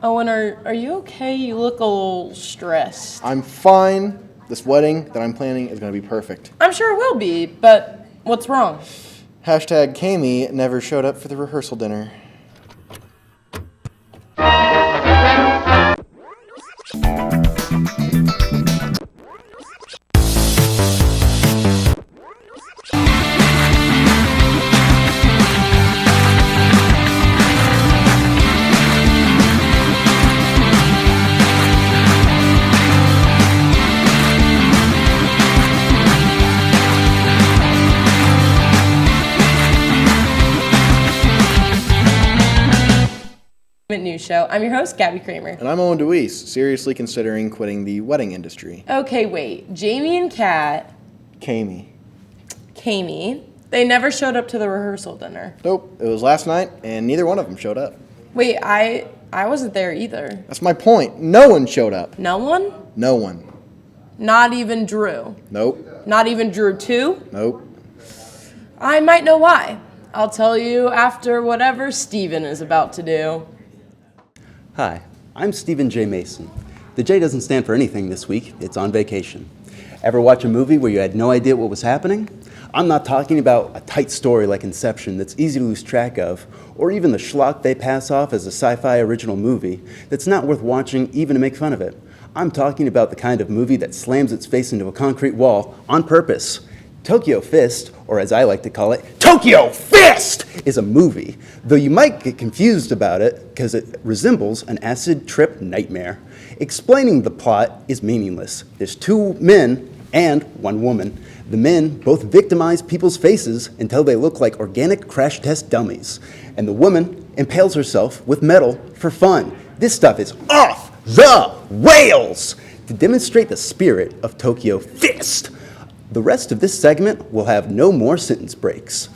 Owen, are you okay? You look a little stressed. I'm fine. This wedding that I'm planning is going to be perfect. I'm sure it will be, but what's wrong? Hashtag Kami never showed up for the rehearsal dinner. News show. I'm your host, Gabby Kramer. And I'm Owen DeWeese, seriously considering quitting the wedding industry. Okay, wait. Jamie and Kat. Kami, they never showed up to the rehearsal dinner. Nope, it was last night, and neither one of them showed up. Wait, I wasn't there either. That's my point. No one showed up. No one? No one. Not even Drew? Nope. Not even Drew too? Nope. I might know why. I'll tell you after whatever Steven is about to do. Hi, I'm Stephen J. Mason. The J doesn't stand for anything this week. It's on vacation. Ever watch a movie where you had no idea what was happening? I'm not talking about a tight story like Inception that's easy to lose track of, or even the schlock they pass off as a sci-fi original movie that's not worth watching even to make fun of it. I'm talking about the kind of movie that slams its face into a concrete wall on purpose. Tokyo Fist, or as I like to call it, Tokyo Fist, is a movie, though you might get confused about it because it resembles an acid trip nightmare. Explaining the plot is meaningless. There's two men and one woman. The men both victimize people's faces until they look like organic crash test dummies, and the woman impales herself with metal for fun. This stuff is off the rails! To demonstrate the spirit of Tokyo Fist, the rest of this segment will have no more sentence breaks.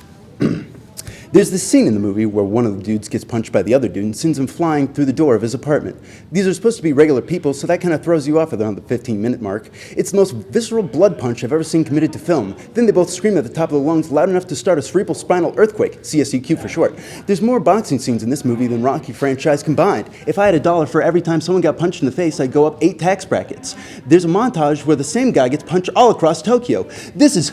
There's this scene in the movie where one of the dudes gets punched by the other dude and sends him flying through the door of his apartment. These are supposed to be regular people, so that kind of throws you off around the 15-minute mark. It's the most visceral blood punch I've ever seen committed to film. Then they both scream at the top of their lungs loud enough to start a cerebral spinal earthquake, CSEQ for short. There's more boxing scenes in this movie than Rocky franchise combined. If I had $1 for every time someone got punched in the face, I'd go up 8 tax brackets. There's a montage where the same guy gets punched all across Tokyo. This is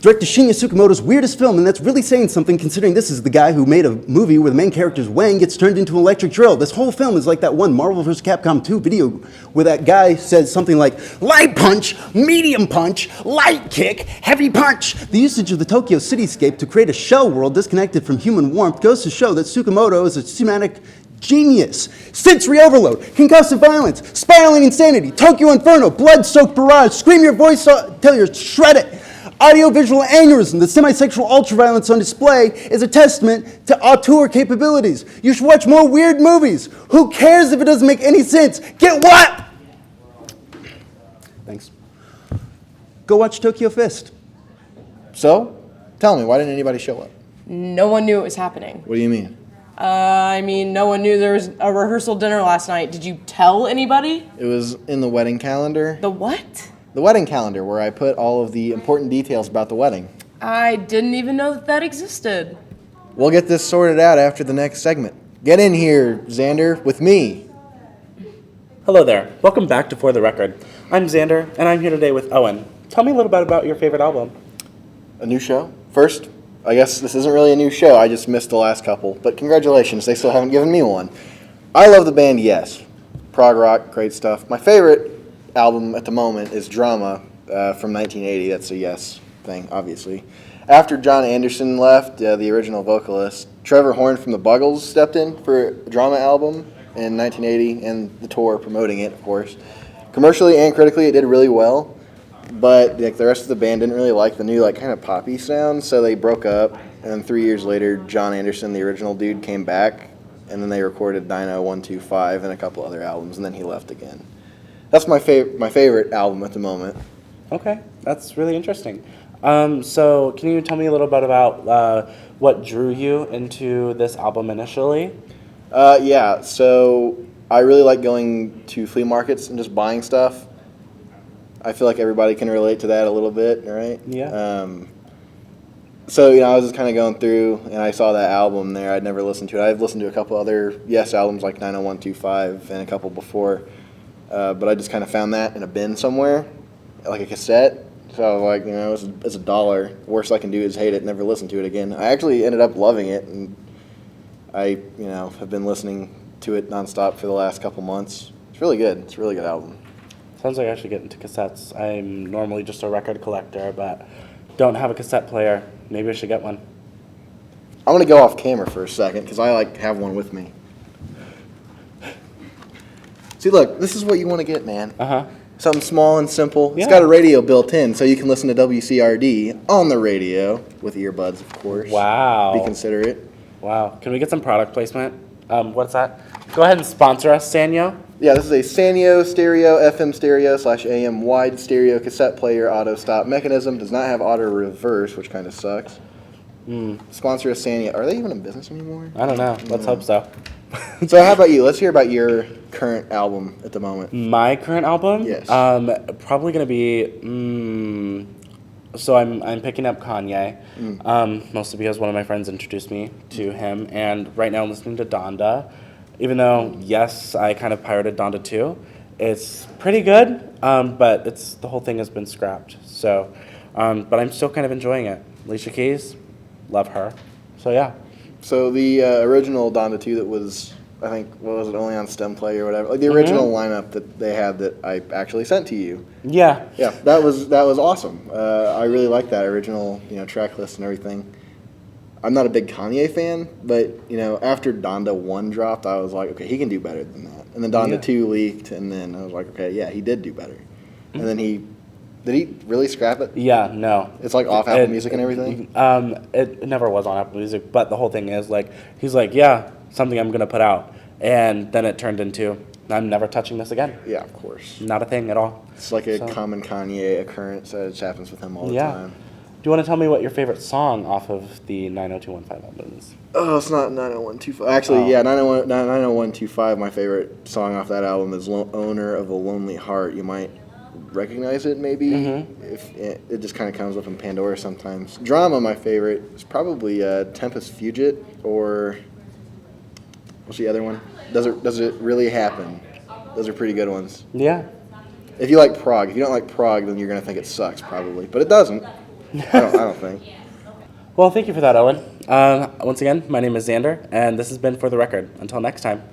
Director Shinya Tsukamoto's weirdest film, and that's really saying something considering this is the guy who made a movie where the main character's Wang gets turned into an electric drill. This whole film is like that one Marvel vs. Capcom 2 video where that guy says something like, light punch, medium punch, light kick, heavy punch. The usage of the Tokyo cityscape to create a shell world disconnected from human warmth goes to show that Tsukamoto is a cinematic genius. Sensory overload, concussive violence, spiraling insanity, Tokyo Inferno, blood-soaked barrage, scream your voice till you're shredded. Audiovisual aneurysm, the semi-sexual ultraviolence on display is a testament to auteur capabilities. You should watch more weird movies. Who cares if it doesn't make any sense? Get what? Thanks. Go watch Tokyo Fist. So, tell me, why didn't anybody show up? No one knew it was happening. What do you mean? No one knew there was a rehearsal dinner last night. Did you tell anybody? It was in the wedding calendar. The what? The wedding calendar, where I put all of the important details about the wedding. I didn't even know that existed. We'll get this sorted out after the next segment. Get in here, Xander, with me. Hello there. Welcome back to For the Record. I'm Xander, and I'm here today with Owen. Tell me a little bit about your favorite album. A new show? First, I guess this isn't really a new show. I just missed the last couple. But congratulations, they still haven't given me one. I love the band Yes. Prog rock, great stuff. My favorite album at the moment is Drama from 1980. That's a Yes thing, obviously. After John Anderson left, the original vocalist, Trevor Horn from the Buggles stepped in for a Drama album in 1980 and the tour promoting it, of course. Commercially and critically, it did really well, but the rest of the band didn't really like the new kind of poppy sound, so they broke up. And 3 years later, John Anderson, the original dude, came back, and then they recorded Dino 125 and a couple other albums, and then he left again. That's my favorite album at the moment. Okay, that's really interesting. So can you tell me a little bit about what drew you into this album initially? Yeah, so I really like going to flea markets and just buying stuff. I feel like everybody can relate to that a little bit, right? Yeah. So, I was just kind of going through, and I saw that album there. I'd never listened to it. I've listened to a couple other Yes albums, like 90125 and a couple before. But I just kind of found that in a bin somewhere, like a cassette. So I was like, it's $1. Worst I can do is hate it, never listen to it again. I actually ended up loving it, and I, have been listening to it nonstop for the last couple months. It's really good. It's a really good album. Sounds like I should get into cassettes. I'm normally just a record collector, but don't have a cassette player. Maybe I should get one. I'm going to go off camera for a second because I have one with me. See, look, this is what you want to get, man. Uh-huh. Something small and simple. Yeah. It's got a radio built in, so you can listen to WCRD on the radio with earbuds, of course. Wow. Be considerate. Wow. Can we get some product placement? What's that? Go ahead and sponsor us, Sanyo. Yeah, this is a Sanyo stereo, FM stereo / AM wide stereo cassette player auto stop mechanism. Does not have auto reverse, which kind of sucks. Sponsor us, Sanyo. Are they even in business anymore? I don't know. Let's hope so. So how about you? Let's hear about your current album at the moment. My current album? Yes. Probably going to be... So I'm picking up Kanye, mostly because one of my friends introduced me to him, and right now I'm listening to Donda. Even though, yes, I kind of pirated Donda 2, it's pretty good, but the whole thing has been scrapped. So, but I'm still kind of enjoying it. Alicia Keys, love her. So yeah. So the original Donda 2 that was, I think, what was it, only on Stem Play or whatever, like the original lineup that they had that I actually sent to you. Yeah. Yeah, that was awesome. I really liked that original, track list and everything. I'm not a big Kanye fan, but after Donda 1 dropped, I was like, okay, he can do better than that. And then Donda 2 leaked, and then I was like, okay, yeah, he did do better. And then did he really scrap it? Yeah, no. It's like off Apple Music and everything? It never was on Apple Music, but the whole thing is he's like, yeah, something I'm gonna put out, and then it turned into, I'm never touching this again. Yeah, of course. Not a thing at all. It's like a common Kanye occurrence that just happens with him all the time. Do you want to tell me what your favorite song off of the 90215 album is? Oh, it's not 90125. Actually, yeah, 90125, my favorite song off that album is Owner of a Lonely Heart. You might recognize it, maybe. If it just kind of comes up in Pandora sometimes. Drama, my favorite, is probably Tempest Fugit, or what's the other one? Does it really happen? Those are pretty good ones. Yeah. If you like prog, if you don't like prog, then you're gonna think it sucks probably, but it doesn't. I don't think. Well, thank you for that, Owen. Once again, my name is Xander, and this has been For the Record. Until next time.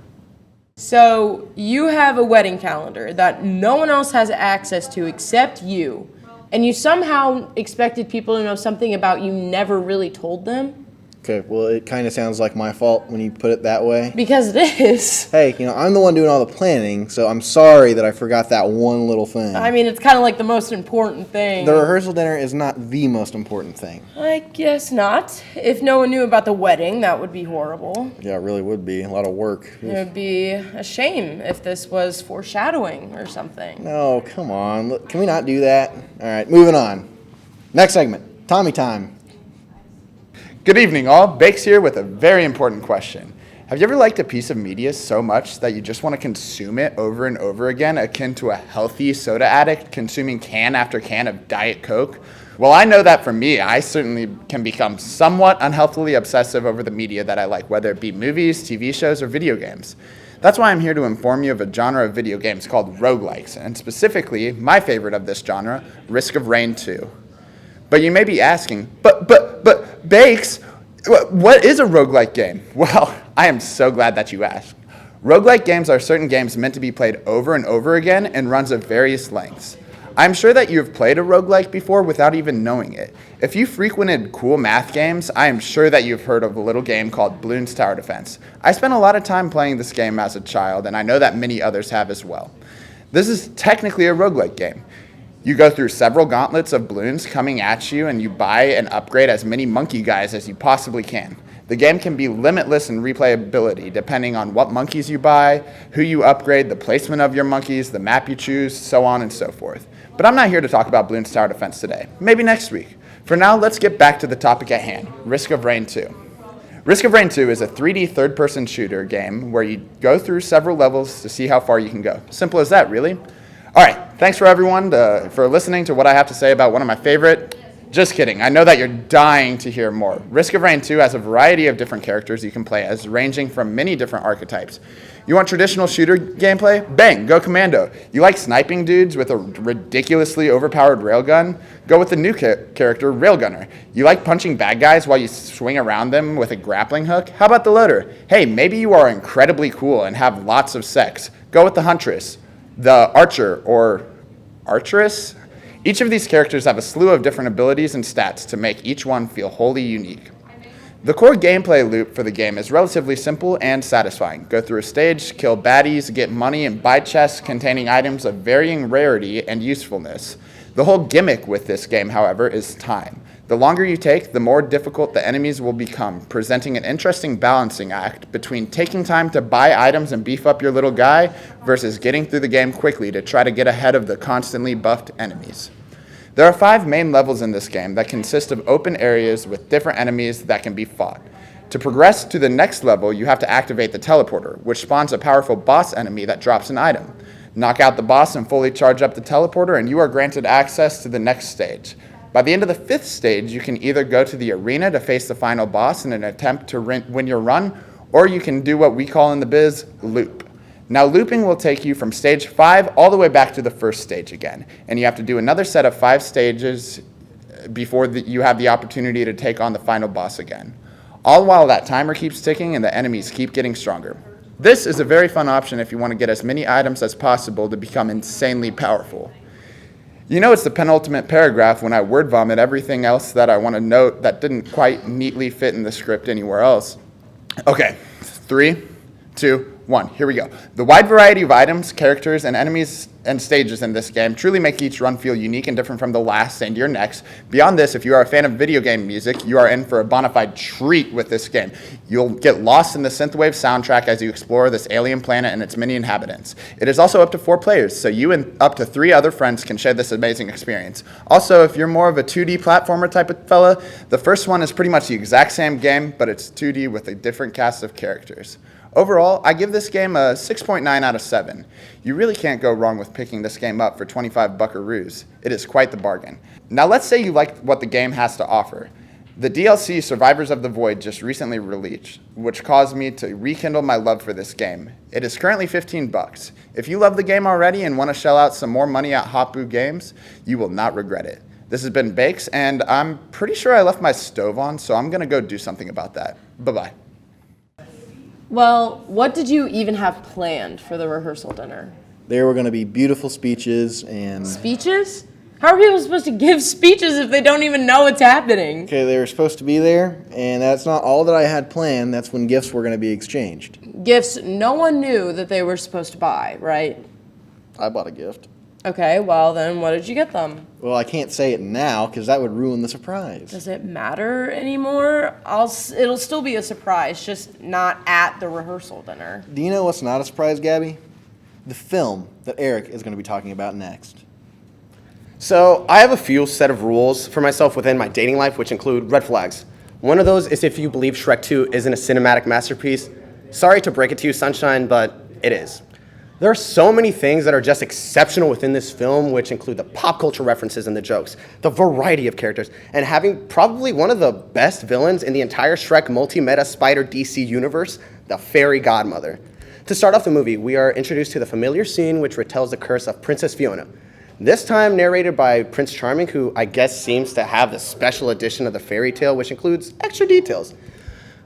So, you have a wedding calendar that no one else has access to except you, and you somehow expected people to know something about you never really told them? Okay, well, it kind of sounds like my fault when you put it that way. Because it is. Hey, I'm the one doing all the planning, so I'm sorry that I forgot that one little thing. I mean, it's kind of like the most important thing. The rehearsal dinner is not the most important thing. I guess not. If no one knew about the wedding, that would be horrible. Yeah, it really would be. A lot of work. It would be a shame if this was foreshadowing or something. No, come on. Look, can we not do that? All right, moving on. Next segment, Tommy time. Good evening, all. Bakes here with a very important question. Have you ever liked a piece of media so much that you just want to consume it over and over again, akin to a healthy soda addict consuming can after can of Diet Coke? Well, I know that for me, I certainly can become somewhat unhealthily obsessive over the media that I like, whether it be movies, TV shows, or video games. That's why I'm here to inform you of a genre of video games called roguelikes, and specifically, my favorite of this genre, Risk of Rain 2. But you may be asking, but Bakes, what is a roguelike game? Well, I am so glad that you asked. Roguelike games are certain games meant to be played over and over again in runs of various lengths. I'm sure that you have played a roguelike before without even knowing it. If you frequented cool math games, I am sure that you've heard of a little game called Bloons Tower Defense. I spent a lot of time playing this game as a child, and I know that many others have as well. This is technically a roguelike game. You go through several gauntlets of balloons coming at you, and you buy and upgrade as many monkey guys as you possibly can. The game can be limitless in replayability, depending on what monkeys you buy, who you upgrade, the placement of your monkeys, the map you choose, so on and so forth. But I'm not here to talk about Bloons Tower Defense today. Maybe next week. For now, let's get back to the topic at hand, Risk of Rain 2. Risk of Rain 2 is a 3D third-person shooter game where you go through several levels to see how far you can go. Simple as that, really. All right, thanks for everyone for listening to what I have to say about one of my favorite Just kidding. I know that you're dying to hear more. Risk of Rain 2 has a variety of different characters you can play as, ranging from many different archetypes. You want traditional shooter gameplay? Bang, go Commando. You like sniping dudes with a ridiculously overpowered railgun? Go with the new character, Railgunner. You like punching bad guys while you swing around them with a grappling hook? How about the Loader? Hey, maybe you are incredibly cool and have lots of sex. Go with the Huntress, the Archer, or Archeress? Each of these characters have a slew of different abilities and stats to make each one feel wholly unique. The core gameplay loop for the game is relatively simple and satisfying. Go through a stage, kill baddies, get money, and buy chests containing items of varying rarity and usefulness. The whole gimmick with this game, however, is time. The longer you take, the more difficult the enemies will become, presenting an interesting balancing act between taking time to buy items and beef up your little guy versus getting through the game quickly to try to get ahead of the constantly buffed enemies. There are 5 main levels in this game that consist of open areas with different enemies that can be fought. To progress to the next level, you have to activate the teleporter, which spawns a powerful boss enemy that drops an item. Knock out the boss and fully charge up the teleporter, and you are granted access to the next stage. By the end of the 5th stage, you can either go to the arena to face the final boss in an attempt to win your run, or you can do what we call in the biz, loop. Now, looping will take you from stage 5 all the way back to the first stage again, and you have to do another set of 5 stages before you have the opportunity to take on the final boss again. All while that timer keeps ticking and the enemies keep getting stronger. This is a very fun option if you want to get as many items as possible to become insanely powerful. You know it's the penultimate paragraph when I word vomit everything else that I want to note that didn't quite neatly fit in the script anywhere else. Okay, 3, 2, 1, here we go. The wide variety of items, characters, and enemies and stages in this game truly make each run feel unique and different from the last and your next. Beyond this, if you are a fan of video game music, you are in for a bona fide treat with this game. You'll get lost in the synthwave soundtrack as you explore this alien planet and its many inhabitants. It is also up to 4 players, so you and up to 3 other friends can share this amazing experience. Also, if you're more of a 2D platformer type of fella, the first one is pretty much the exact same game, but it's 2D with a different cast of characters. Overall, I give this game a 6.9 out of 7. You really can't go wrong with picking this game up for 25 buckaroos. It is quite the bargain. Now let's say you like what the game has to offer. The DLC Survivors of the Void just recently released, which caused me to rekindle my love for this game. It is currently 15 bucks. If you love the game already and want to shell out some more money at Hopoo Games, you will not regret it. This has been Bakes, and I'm pretty sure I left my stove on, so I'm going to go do something about that. Bye-bye. Well, what did you even have planned for the rehearsal dinner? There were going to be beautiful speeches and... Speeches? How are people supposed to give speeches if they don't even know what's happening? Okay, they were supposed to be there, and that's not all that I had planned. That's when gifts were going to be exchanged. Gifts no one knew that they were supposed to buy, right? I bought a gift. Okay, well then what did you get them? Well, I can't say it now because that would ruin the surprise. Does it matter anymore? It'll still be a surprise, just not at the rehearsal dinner. Do you know what's not a surprise, Gabby? The film that Eric is going to be talking about next. So I have a few set of rules for myself within my dating life, which include red flags. One of those is if you believe Shrek 2 isn't a cinematic masterpiece. Sorry to break it to you, Sunshine, but it is. There are so many things that are just exceptional within this film, which include the pop culture references and the jokes, the variety of characters, and having probably one of the best villains in the entire Shrek multi-meta spider DC universe, the fairy godmother. To start off the movie, we are introduced to the familiar scene which retells the curse of Princess Fiona. This time narrated by Prince Charming, who I guess seems to have the special edition of the fairy tale, which includes extra details.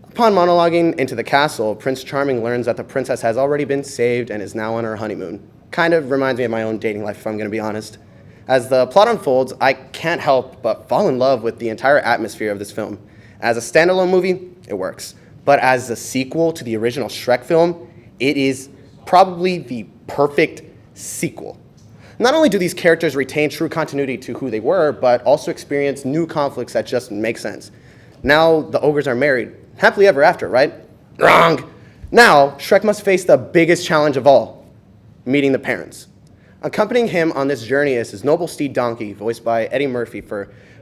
Upon monologuing into the castle, Prince Charming learns that the princess has already been saved and is now on her honeymoon. Kind of reminds me of my own dating life, if I'm going to be honest. As the plot unfolds, I can't help but fall in love with the entire atmosphere of this film. As a standalone movie, it works. But as a sequel to the original Shrek film, it is probably the perfect sequel. Not only do these characters retain true continuity to who they were, but also experience new conflicts that just make sense. Now the ogres are married. Happily ever after, right? Wrong! Now, Shrek must face the biggest challenge of all, meeting the parents. Accompanying him on this journey is his noble steed Donkey, voiced by Eddie Murphy,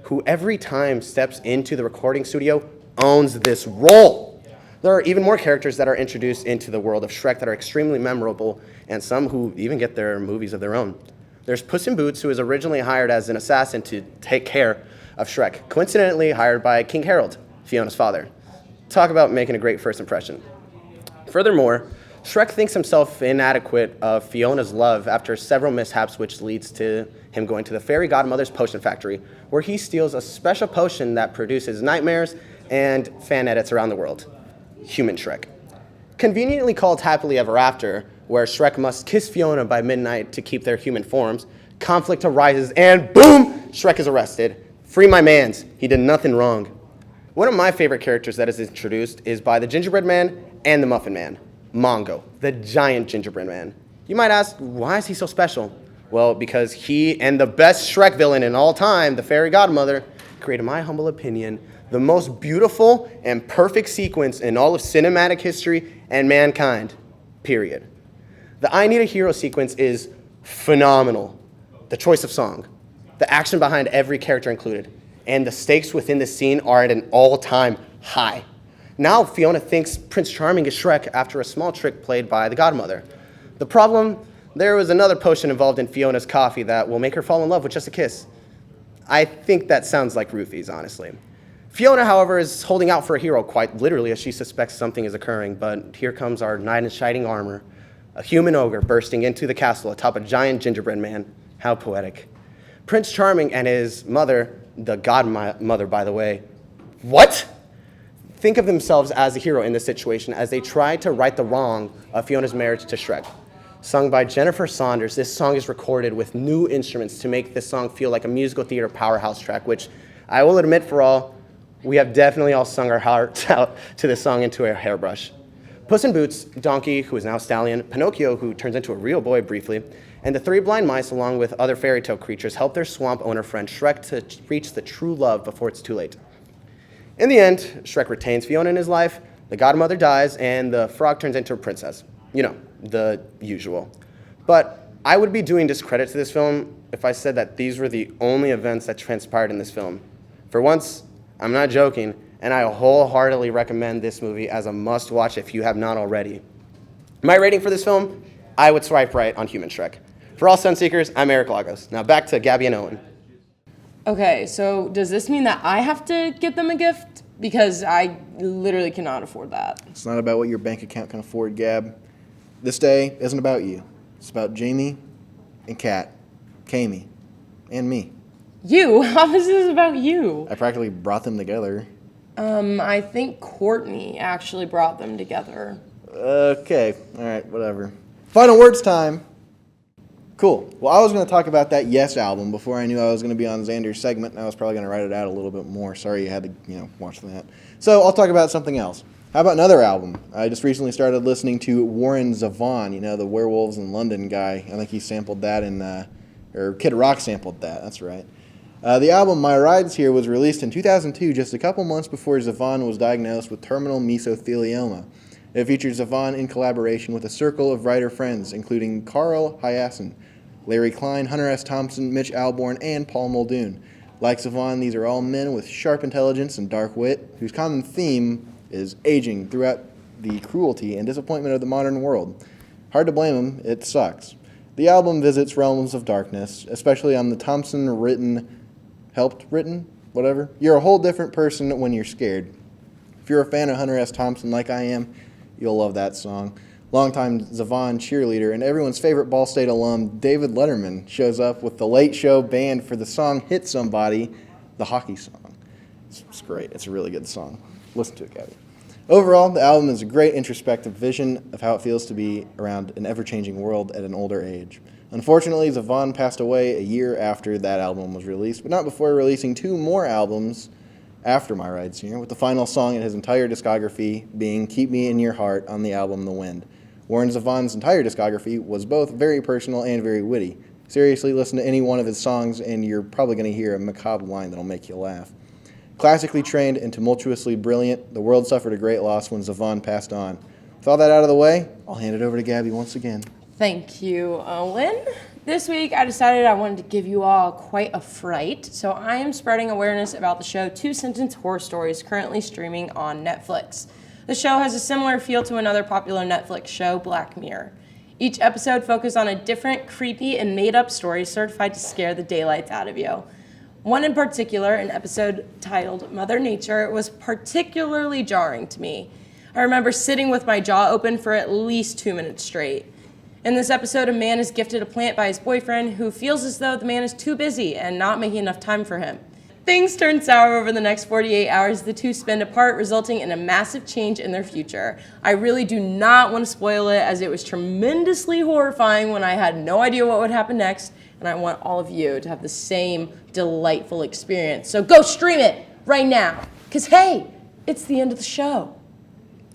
who every time steps into the recording studio owns this role. There are even more characters that are introduced into the world of Shrek that are extremely memorable, and some who even get their movies of their own. There's Puss in Boots, who was originally hired as an assassin to take care of Shrek, coincidentally hired by King Harold, Fiona's father. Talk about making a great first impression. Furthermore, Shrek thinks himself inadequate of Fiona's love after several mishaps, which leads to him going to the fairy godmother's potion factory, where he steals a special potion that produces nightmares and fan edits around the world. Human Shrek. Conveniently called Happily Ever After, where Shrek must kiss Fiona by midnight to keep their human forms, conflict arises and boom, Shrek is arrested. Free my mans, he did nothing wrong. One of my favorite characters that is introduced is by the Gingerbread Man and the Muffin Man. Mongo, the giant gingerbread man. You might ask, why is he so special? Well, because he and the best Shrek villain in all time, the fairy godmother, created, in my humble opinion, the most beautiful and perfect sequence in all of cinematic history and mankind, period. The I Need a Hero sequence is phenomenal. The choice of song, the action behind every character included, and the stakes within the scene are at an all-time high. Now Fiona thinks Prince Charming is Shrek after a small trick played by the godmother. The problem, there was another potion involved in Fiona's coffee that will make her fall in love with just a kiss. I think that sounds like roofies, honestly. Fiona, however, is holding out for a hero quite literally as she suspects something is occurring, but here comes our knight in shining armor, a human ogre bursting into the castle atop a giant gingerbread man. How poetic. Prince Charming and his mother, the godmother, by the way, what? Think of themselves as a hero in this situation as they try to right the wrong of Fiona's marriage to Shrek. Sung by Jennifer Saunders, this song is recorded with new instruments to make this song feel like a musical theater powerhouse track, which I will admit for all, we have definitely all sung our hearts out to this song into a hairbrush. Puss in Boots, Donkey, who is now Stallion, Pinocchio, who turns into a real boy briefly, and the three blind mice, along with other fairy tale creatures, help their swamp owner friend Shrek to reach the true love before it's too late. In the end, Shrek retains Fiona in his life, the godmother dies, and the frog turns into a princess. You know, the usual. But I would be doing discredit to this film if I said that these were the only events that transpired in this film. For once, I'm not joking, and I wholeheartedly recommend this movie as a must-watch if you have not already. My rating for this film, I would swipe right on Human Shrek. For all Sunseekers, I'm Eric Lagos. Now back to Gabby and Owen. Okay, so does this mean that I have to get them a gift? Because I literally cannot afford that. It's not about what your bank account can afford, Gab. This day isn't about you. It's about Jamie and Kat, Kami, and me. You? How is this about you? I practically brought them together. I think Courtney actually brought them together. Okay, all right, whatever. Final words time. Cool. Well, I was going to talk about that Yes album before I knew I was going to be on Xander's segment, and I was probably going to write it out a little bit more. Sorry you had to, watch that. So I'll talk about something else. How about another album? I just recently started listening to Warren Zevon, the Werewolves in London guy. I think he sampled that or Kid Rock sampled that, that's right. The album My Rides Here was released in 2002, just a couple months before Zevon was diagnosed with terminal mesothelioma. It features Zevon in collaboration with a circle of writer friends, including Carl Hyacin, Larry Klein, Hunter S. Thompson, Mitch Albom, and Paul Muldoon. Like Zevon, these are all men with sharp intelligence and dark wit, whose common theme is aging throughout the cruelty and disappointment of the modern world. Hard to blame them, it sucks. The album visits realms of darkness, especially on the helped written, whatever. You're a whole different person when you're scared. If you're a fan of Hunter S. Thompson like I am, you'll love that song. Longtime Zevon cheerleader and everyone's favorite Ball State alum, David Letterman, shows up with the Late Show Band for the song Hit Somebody, the hockey song. It's great. It's a really good song. Listen to it, Gabby. Overall, the album is a great introspective vision of how it feels to be around an ever-changing world at an older age. Unfortunately, Zevon passed away a year after that album was released, but not before releasing 2 more albums after My Rides Here, with the final song in his entire discography being Keep Me in Your Heart on the album The Wind. Warren Zevon's entire discography was both very personal and very witty. Seriously, listen to any one of his songs and you're probably going to hear a macabre line that'll make you laugh. Classically trained and tumultuously brilliant, the world suffered a great loss when Zevon passed on. With all that out of the way, I'll hand it over to Gabby once again. Thank you, Owen. This week, I decided I wanted to give you all quite a fright, so I am spreading awareness about the show Two Sentence Horror Stories, currently streaming on Netflix. The show has a similar feel to another popular Netflix show, Black Mirror. Each episode focuses on a different, creepy, and made-up story certified to scare the daylights out of you. One in particular, an episode titled Mother Nature, was particularly jarring to me. I remember sitting with my jaw open for at least 2 minutes straight. In this episode, a man is gifted a plant by his boyfriend who feels as though the man is too busy and not making enough time for him. Things turn sour over the next 48 hours the two spend apart, resulting in a massive change in their future. I really do not want to spoil it, as it was tremendously horrifying when I had no idea what would happen next, and I want all of you to have the same delightful experience. So go stream it right now, because hey, it's the end of the show.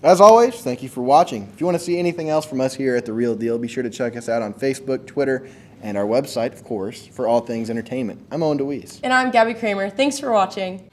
As always, thank you for watching. If you want to see anything else from us here at The Real Deal, be sure to check us out on Facebook, Twitter, and our website, of course, for all things entertainment. I'm Owen DeWeese. And I'm Gabby Kramer. Thanks for watching.